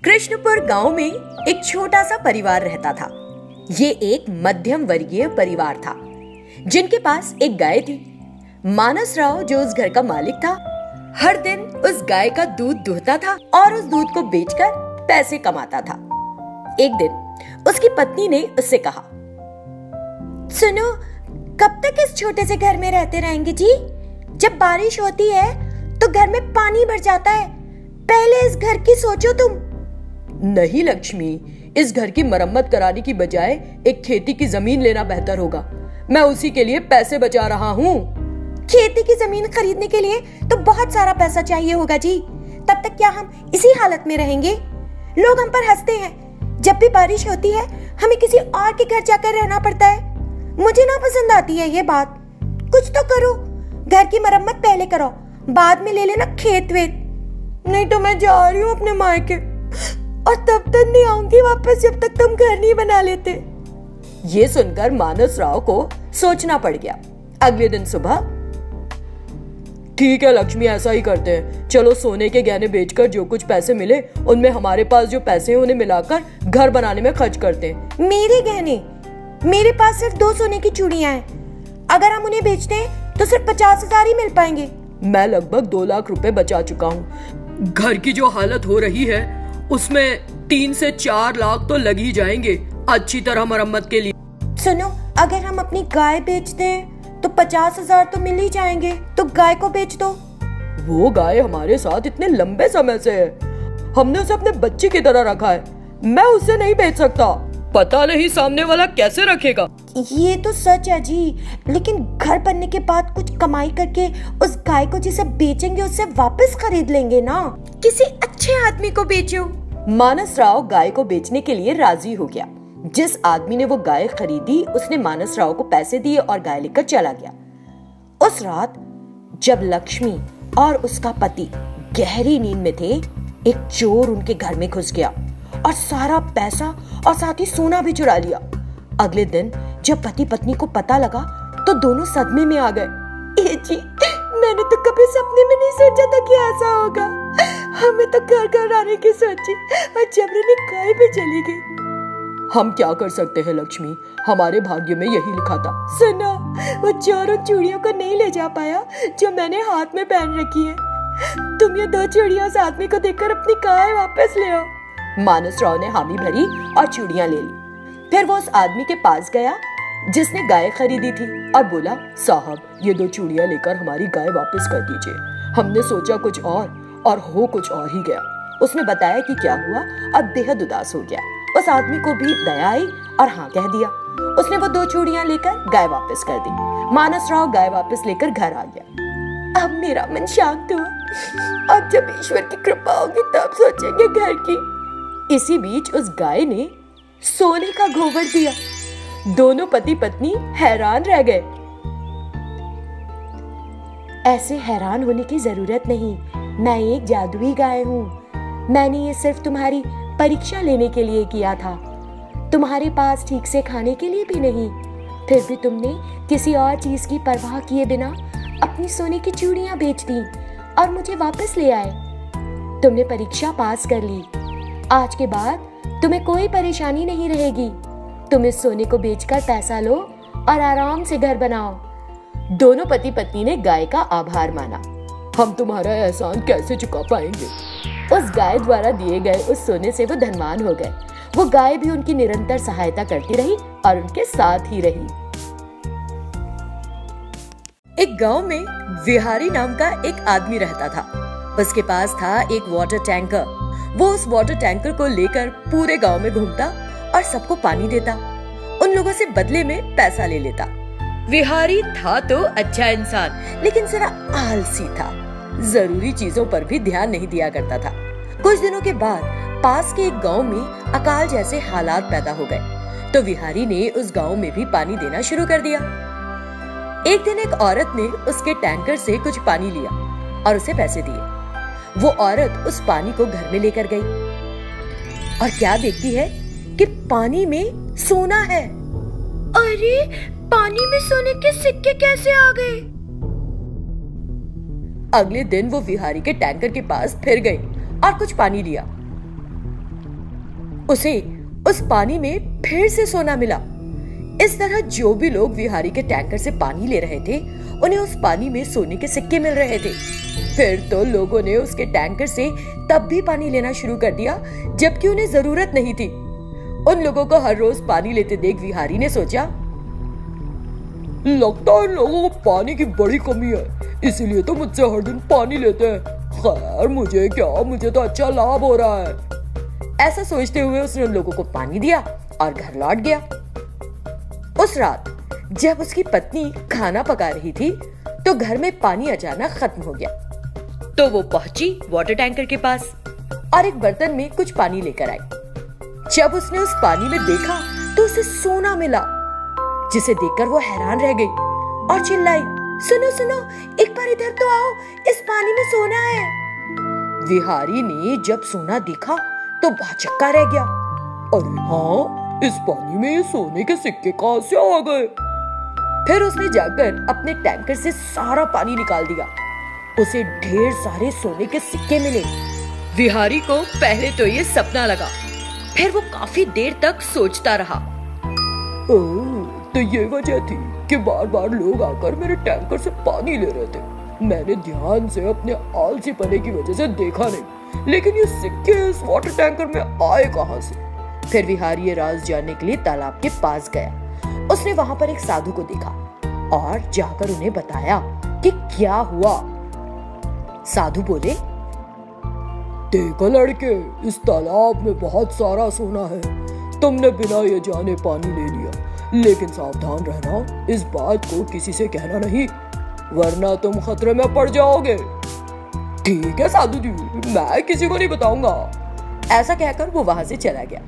कृष्णपुर गांव में एक छोटा सा परिवार रहता था। ये एक मध्यम वर्गीय परिवार था जिनके पास एक गाय थी। मानस राव, जो उस घर का मालिक था, हर दिन उस गाय का दूध दुहता था और उस दूध को बेचकर पैसे कमाता था। एक दिन उसकी पत्नी ने उससे कहा, सुनो, कब तक इस छोटे से घर में रहते रहेंगे जी? जब बारिश होती है तो घर में पानी भर जाता है। पहले इस घर की सोचो तुम। नहीं लक्ष्मी, इस घर की मरम्मत कराने की बजाय एक खेती की जमीन लेना बेहतर होगा। मैं उसी के लिए पैसे बचा रहा हूँ। खेती की जमीन खरीदने के लिए तो बहुत सारा पैसा चाहिए होगा जी। तब तक क्या हम इसी हालत में रहेंगे? लोग हम पर हंसते हैं। जब भी बारिश होती है हमें किसी और के घर जाकर रहना पड़ता है। मुझे ना पसंद आती है ये बात। कुछ तो करो, घर की मरम्मत पहले करो, बाद में ले लेना खेत वेत। नहीं तो मैं जा रही हूँ अपने मायके, और तब तक नहीं आऊंगी वापस जब तक तुम घर नहीं बना लेते। ये सुनकर मानस राव को सोचना पड़ गया। अगले दिन सुबह, ठीक है लक्ष्मी, ऐसा ही करते हैं। चलो सोने के गहने बेचकर जो कुछ पैसे मिले उनमें हमारे पास जो पैसे हैं उन्हें मिलाकर घर बनाने में खर्च करते हैं। मेरे गहने? मेरे पास सिर्फ 2 सोने की चूड़ियां हैं। अगर हम उन्हें बेचते हैं तो सिर्फ 50,000 ही मिल पाएंगे। मैं लगभग 2 लाख रुपए बचा चुका हूँ। घर की जो हालत हो रही है उसमें 3 से 4 लाख तो लग ही जाएंगे अच्छी तरह मरम्मत के लिए। सुनो, अगर हम अपनी गाय बेचते हैं तो 50,000 तो मिल ही जाएंगे। तो गाय को बेच दो। वो गाय हमारे साथ इतने लंबे समय से है। हमने उसे अपने बच्चे की तरह रखा है। मैं उसे नहीं बेच सकता। पता नहीं सामने वाला कैसे रखेगा। ये तो सच है जी, लेकिन घर बनने के बाद कुछ कमाई करके उस गाय को जिसे बेचेंगे उससे वापस खरीद लेंगे ना। किसी अच्छे आदमी को बेचो। मानस राव गाय को बेचने के लिए राजी हो गया। जिस आदमी ने वो गाय खरीदी उसने मानस राव को पैसे दिए और गाय लेकर चला गया। उस रात जब लक्ष्मी और उसका पति गहरी नींद में थे, एक चोर उनके घर में घुस गया और सारा पैसा और साथ ही सोना भी चुरा लिया। अगले दिन जब पति पत्नी को पता लगा तो दोनों सदमे में आ गए। ए जी, मैंने तो कभी सपने में नहीं सोचा था कि ऐसा होगा। हमें तो घर घर आने की सोची और जबरन गाय भी चली गई। हम क्या कर सकते हैं लक्ष्मी, हमारे भाग्य में यही लिखा था। सुनो, वो चोर उन चूड़ियों को नहीं ले जा पाया जो मैंने हाथ में पहन रखी है। तुम ये 2 चूड़ियां उस आदमी को देकर अपनी गाय वापस ले आओ। मानस राव ने हामी भरी और चूड़ियां ले ली। फिर वो उस आदमी के पास गया जिसने गाय खरीदी थी और बोला, साहब, ये 2 चूड़ियां लेकर हमारी गाय वापस कर दीजिए। हमने सोचा कुछ और हो कुछ और ही गया। उसने बताया कि क्या हुआ और बेहद उदास हो गया। उस आदमी को भी दया आई और हाँ कह दिया। उसने वो 2 चूड़ियां लेकर गाय वापस कर दी। मानस राव गाय वापस लेकर घर आ गया। अब मेरा मन शांत हुआ। अब जब ईश्वर की कृपा होगी तब सोचेंगे घर की। इसी बीच उस गाय ने सोने का गोबर दिया। दोनों पति पत्नी हैरान रह गए। ऐसे हैरान होने की जरूरत नहीं, मैं एक जादुई गाय हूँ। मैंने ये सिर्फ तुम्हारी परीक्षा लेने के लिए किया था। तुम्हारे पास ठीक से खाने के लिए भी नहीं, फिर भी तुमने किसी और चीज की परवाह किए बिना अपनी सोने की चूड़ियां बेच दी और मुझे वापस ले आए। तुमने परीक्षा पास कर ली। आज के बाद तुम्हें कोई परेशानी नहीं रहेगी। तुम इस सोने को बेचकर पैसा लो और आराम से घर बनाओ। दोनों पति पत्नी ने गाय का आभार माना। हम तुम्हारा एहसान कैसे चुका पाएंगे। उस गाय द्वारा दिए गए उस सोने से वो धनवान हो गए। वो गाय भी उनकी निरंतर सहायता करती रही और उनके साथ ही रही। एक गांव में विहारी नाम का एक आदमी रहता था। उसके पास था एक वाटर टैंकर। वो उस वाटर टैंकर को लेकर पूरे गांव में घूमता और सबको पानी देता। उन लोगों से बदले में पैसा ले लेता। विहारी था तो अच्छा इंसान, लेकिन जरा आलसी था। जरूरी चीजों पर भी ध्यान नहीं दिया करता था। कुछ दिनों के बाद पास के एक गांव में अकाल जैसे हालात पैदा हो गए तो विहारी ने उस गांव में भी पानी देना शुरू कर दिया। एक दिन एक औरत ने उसके टैंकर से कुछ पानी लिया और उसे पैसे दिए। वो औरत उस पानी को घर में लेकर गई और क्या देखती है कि पानी में सोना है। अरे, पानी में सोने के सिक्के कैसे आ गए? अगले दिन वो विहारी के टैंकर के पास फिर गई और कुछ पानी लिया। उसे उस पानी में फिर से सोना मिला। इस तरह जो भी लोग विहारी के टैंकर से पानी ले रहे थे, उन्हें उस पानी में सोने के सिक्के मिल रहे थे। फिर तो लोगों ने उसके टैंकर से तब भी पानी लेना शुरू कर दिया जबकि उन्हें जरूरत नहीं थी। उन लोगों को हर रोज पानी लेते देख विहारी ने सोचा, लगता है लोगों को पानी की बड़ी कमी है, इसीलिए तो मुझसे हर दिन पानी लेते हैं। खैर मुझे क्या, मुझे तो अच्छा लाभ हो रहा है। ऐसा सोचते हुए उसने उन लोगों को पानी दिया और घर लौट गया। उस रात जब उसकी पत्नी खाना पका रही थी तो घर में पानी अचानक खत्म हो गया। तो वो पहुंची वाटर टैंकर के पास और एक बर्तन में कुछ पानी लेकर आई। जब उसने उस पानी में देखा तो उसे सोना मिला, जिसे देखकर वो हैरान रह गई और चिल्लाई, सुनो सुनो, एक बार इधर तो आओ, इस पानी में सोना है। विहारी ने जब सोना देखा तो भौचक्का रह गया। अरे हाँ, इस पानी में ये सोने के सिक्के कहां से आ गए? फिर उसने जाकर अपने टैंकर से सारा पानी निकाल दिया। उसे ढेर सारे सोने के सिक्के मिले। विहारी को पहले तो ये सपना लगा, फिर वो काफी देर तक सोचता रहा। तो ये वजह थी कि बार बार लोग आकर मेरे टैंकर से पानी ले रहे थे। मैंने ध्यान से अपने आलसीपने की वजह से देखा नहीं, लेकिन ये सिक्के इस वाटर टैंकर में आए कहां से? फिर विहारी ये राज जानने के लिए तालाब के पास गया। उसने वहां पर एक साधु को देखा और जाकर उन्हें बताया कि क्या हुआ। साधु बोले, देखो लड़के, इस तालाब में बहुत सारा सोना है। तुमने बिना ये जाने पानी ले लिया, लेकिन सावधान रहना, इस बात को किसी से कहना नहीं, वरना तुम खतरे में पड़ जाओगे। ठीक है साधु जी, मैं किसी को नहीं बताऊंगा। ऐसा कहकर वो वहां से चला गया।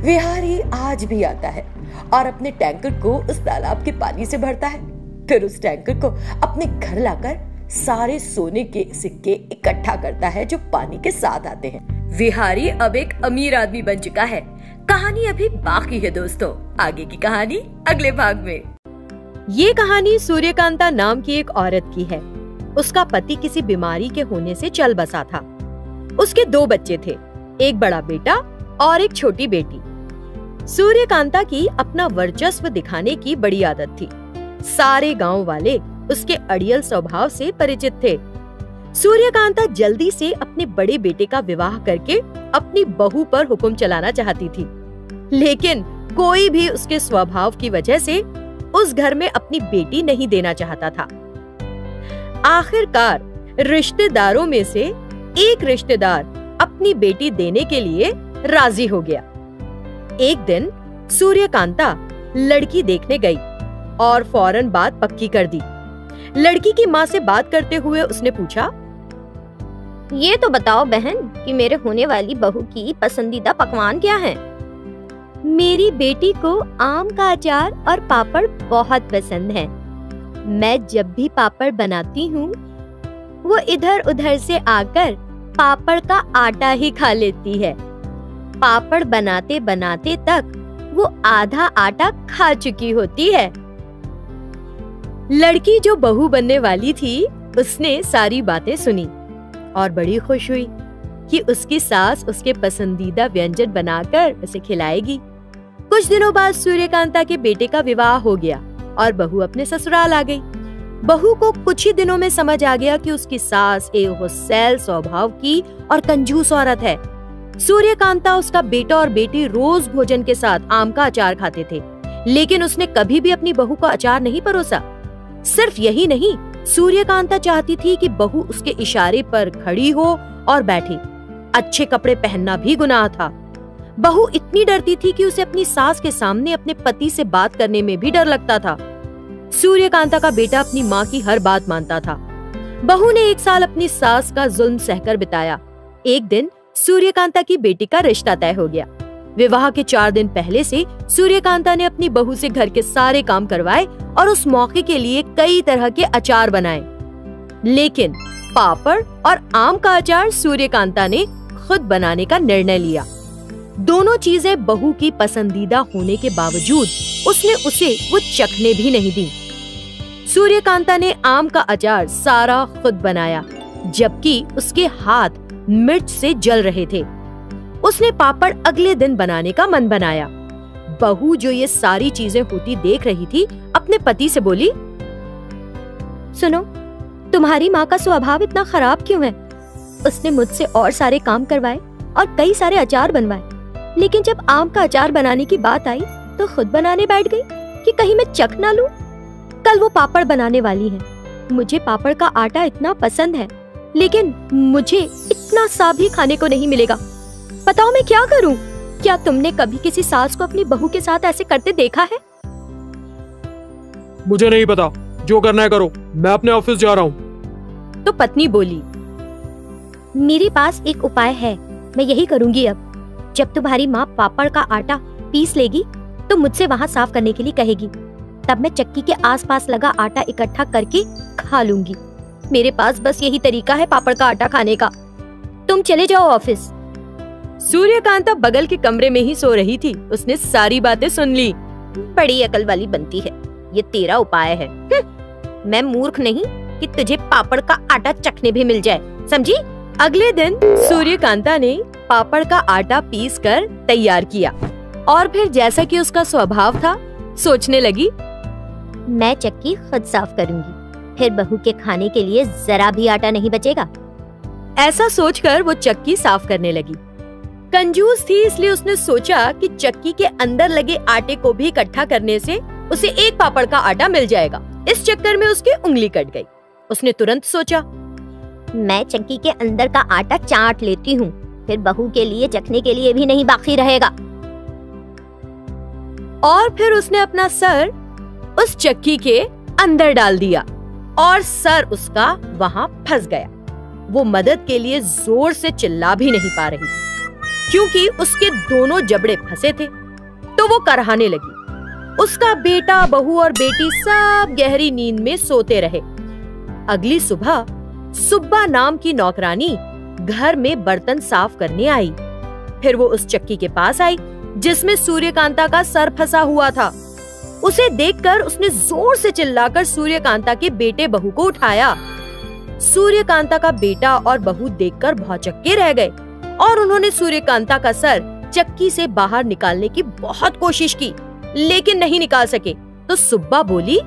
विहारी आज भी आता है और अपने टैंकर को उस तालाब के पानी से भरता है। फिर उस टैंकर को अपने घर लाकर सारे सोने के सिक्के इकट्ठा करता है जो पानी के साथ आते हैं। विहारी अब एक अमीर आदमी बन चुका है। कहानी अभी बाकी है दोस्तों, आगे की कहानी अगले भाग में। ये कहानी सूर्यकांता नाम की एक औरत की है। उसका पति किसी बीमारी के होने से चल बसा था। उसके 2 बच्चे थे, एक बड़ा बेटा और एक छोटी बेटी। सूर्यकांता की अपना वर्चस्व दिखाने की बड़ी आदत थी। सारे गांव वाले उसके अड़ियल स्वभाव से परिचित थे। सूर्यकांता जल्दी से अपने बड़े बेटे का विवाह करके अपनी बहू पर हुक्म चलाना चाहती थी, लेकिन कोई भी उसके स्वभाव की वजह से उस घर में अपनी बेटी नहीं देना चाहता था। आखिरकार रिश्तेदारों में से एक रिश्तेदार अपनी बेटी देने के लिए राजी हो गया। एक दिन सूर्यकांता लड़की देखने गई और फौरन बात पक्की कर दी। लड़की की माँ से बात करते हुए उसने पूछा, ये तो बताओ बहन कि मेरे होने वाली बहू की पसंदीदा पकवान क्या है? मेरी बेटी को आम का अचार और पापड़ बहुत पसंद है। मैं जब भी पापड़ बनाती हूँ, वो इधर उधर से आकर पापड़ का आटा ही खा लेती है। पापड़ बनाते बनाते तक वो आधा आटा खा चुकी होती है। लड़की जो बहू बनने वाली थी, उसने सारी बातें सुनी और बड़ी खुश हुई कि उसकी सास उसके पसंदीदा व्यंजन बनाकर उसे खिलाएगी। कुछ दिनों बाद सूर्यकांता के बेटे का विवाह हो गया और बहू अपने ससुराल आ गई। बहू को कुछ ही दिनों में समझ आ गया कि उसकी सास एक गुस्सैल स्वभाव की और कंजूस औरत है। सूर्यकांता, उसका बेटा और बेटी रोज भोजन के साथ आम का अचार खाते थे, लेकिन उसने कभी भी अपनी बहू को अचार नहीं परोसा। सिर्फ यही नहीं, सूर्यकांता चाहती थी कि बहू उसके इशारे पर खड़ी हो और बैठे। अच्छे कपड़े पहनना भी गुनाह था। बहू इतनी डरती थी कि उसे अपनी सास के सामने अपने पति से बात करने में भी डर लगता था। सूर्यकांता का बेटा अपनी माँ की हर बात मानता था। बहू ने 1 साल अपनी सास का जुल्म सहकर बिताया। एक दिन सूर्यकांता की बेटी का रिश्ता तय हो गया। विवाह के 4 दिन पहले से सूर्यकांता ने अपनी बहू से घर के सारे काम करवाए और उस मौके के लिए कई तरह के अचार बनाए, लेकिन पापड़ और आम का अचार सूर्यकांता ने खुद बनाने का निर्णय लिया। दोनों चीजें बहू की पसंदीदा होने के बावजूद उसने उसे वो चखने भी नहीं दी। सूर्यकांता ने आम का अचार सारा खुद बनाया, जबकि उसके हाथ मिर्च से जल रहे थे। उसने पापड़ अगले दिन बनाने का मन बनाया। बहू जो ये सारी चीजें होती देख रही थी, अपने पति से बोली, सुनो, तुम्हारी माँ का स्वभाव इतना खराब क्यों है? उसने मुझसे और सारे काम करवाए और कई सारे अचार बनवाए, लेकिन जब आम का अचार बनाने की बात आई तो खुद बनाने बैठ गई कि कहीं मैं चख ना लूं। कल वो पापड़ बनाने वाली है। मुझे पापड़ का आटा इतना पसंद है, लेकिन मुझे इतना सा भी खाने को नहीं मिलेगा। बताओ मैं क्या करूं? क्या तुमने कभी किसी सास को अपनी बहू के साथ ऐसे करते देखा है? मुझे नहीं पता, जो करना है करो, मैं अपने ऑफिस जा रहा हूँ। तो पत्नी बोली, मेरे पास एक उपाय है, मैं यही करूंगी अब। जब तुम्हारी माँ पापड़ का आटा पीस लेगी तो मुझसे वहाँ साफ करने के लिए कहेगी, तब मैं चक्की के आसपास लगा आटा इकट्ठा करके खा लूंगी। मेरे पास बस यही तरीका है पापड़ का आटा खाने का। तुम चले जाओ ऑफिस। सूर्यकांता बगल के कमरे में ही सो रही थी। उसने सारी बातें सुन ली। बड़ी अकल वाली बनती है, ये तेरा उपाय है। मैं मूर्ख नहीं कि तुझे पापड़ का आटा चखने भी मिल जाए, समझी? अगले दिन सूर्यकांता ने पापड़ का आटा पीस कर तैयार किया और फिर जैसा कि उसका स्वभाव था, सोचने लगी, मैं चक्की खुद साफ करूंगी, फिर बहू के खाने के लिए जरा भी आटा नहीं बचेगा। ऐसा सोचकर वो चक्की साफ करने लगी। कंजूस थी, इसलिए उसने सोचा कि चक्की के अंदर लगे आटे को भी इकट्ठा करने से उसे एक पापड़ का आटा मिल जाएगा। इस चक्कर में उसकी उंगली कट गई। उसने तुरंत सोचा, मैं चक्की के अंदर का आटा चाट लेती हूँ, फिर बहू के लिए चखने के लिए भी नहीं बाकी रहेगा। और फिर उसने अपना सर उस चक्की के अंदर डाल दिया और सर उसका वहां फंस गया। वो मदद के लिए जोर से चिल्ला भी नहीं पा रही थी, क्योंकि उसके दोनों जबड़े फंसे थे। तो वो करहाने लगी। उसका बेटा, बहू और बेटी सब गहरी नींद में सोते रहे। अगली सुबह सुब्बा नाम की नौकरानी घर में बर्तन साफ करने आई। फिर वो उस चक्की के पास आई जिसमें सूर्यकांता का सर फंसा हुआ था। उसे देखकर उसने जोर से चिल्लाकर सूर्यकांता के बेटे बहू को उठाया। सूर्यकांता का बेटा और बहू देखकर भौचक्के रह गए और उन्होंने सूर्यकांता का सर चक्की से बाहर निकालने की बहुत कोशिश की, लेकिन नहीं निकाल सके। तो सुब्बा बोली,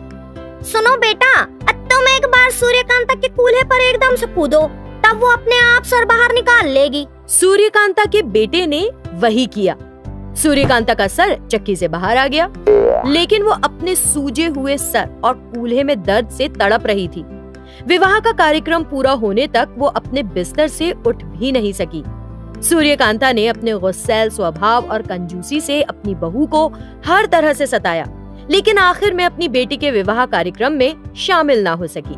सुनो बेटा, तुम एक बार सूर्यकांता के कूल्हे पर एकदम से कूदो, तब वो अपने आप सर बाहर निकाल लेगी। सूर्यकांता के बेटे ने वही किया। सूर्यकांता का सर चक्की से बाहर आ गया, लेकिन वो अपने सूजे हुए सर और कूल्हे में दर्द से तड़प रही थी। विवाह का कार्यक्रम पूरा होने तक वो अपने बिस्तर से उठ भी नहीं सकी। सूर्यकांता ने अपने गुस्सैल स्वभाव और कंजूसी से अपनी बहू को हर तरह से सताया, लेकिन आखिर में अपनी बेटी के विवाह कार्यक्रम में शामिल ना हो सकी।